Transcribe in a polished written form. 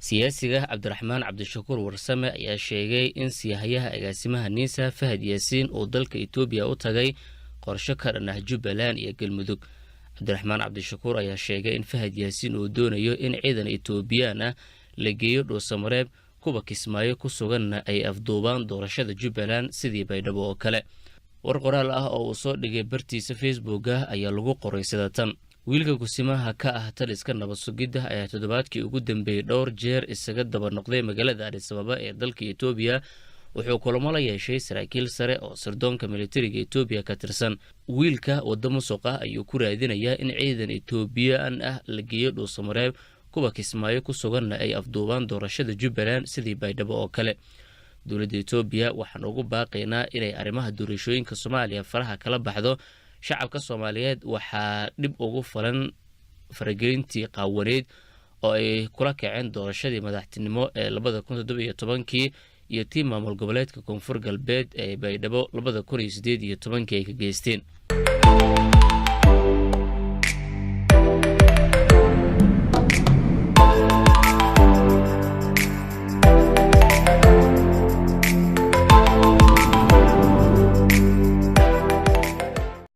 siyaasiga Cabdiraxmaan Cabdishakuur Warsame ayaa sheegay in siyahayaha agaasimaha Niisa Fahad Yaasiin oo dalka Itoobiya u tagay qorshe ka dhan ah Jubbaland iyo Galmudug. Cabdiraxmaan Cabdishakuur ayaa sheegay in Fahad Yaasiin uu doonayo in ciidan Itoobiyaan ah la geeyo Dhuusamareeb kuwa Kismaayo ku suganna ay afduubaan doorashada Jubbaland sidii Baydhabo oo kale. war qoraal ah oo uu soo dhigay bartiisa Facebook ayaa lagu qoray sida tan: wiilka kusimaha ka ah taliska nabad sugidda ayaa toddobaadkii ugu dambeeyay dhowr jeer isaga daba noqday magaalada Addis Ababa ee dalka Itoobiya. wuxuu kulamo la yeeshay saraakiil sare oo sirdoonka militariga Itoobiya ka tirsan. wiilka wadamo suuq ah ayuu ku raadinayaa in ciidan Itoobiyaan ah la geeyo Dhuusamareeb kuwa Kismaayo ku suganna ay afduubaan doorashada Jubbaland sidii Baydhabo oo kale. dowladda Itoobiya waxaan ugu baaqaynaa inay arrimaha doorashooyinka Soomaaliya faraha kala baxdo. shacabka Soomaaliyeed waxaa dib ugu falan faragelintii qaawaneed oo ay kula kaceen doorashadii madaxtinimo ee 2017 iyo tii maamul goboleedka Koonfur Galbeed ee Baydhabo 2018 ay ka geysteen.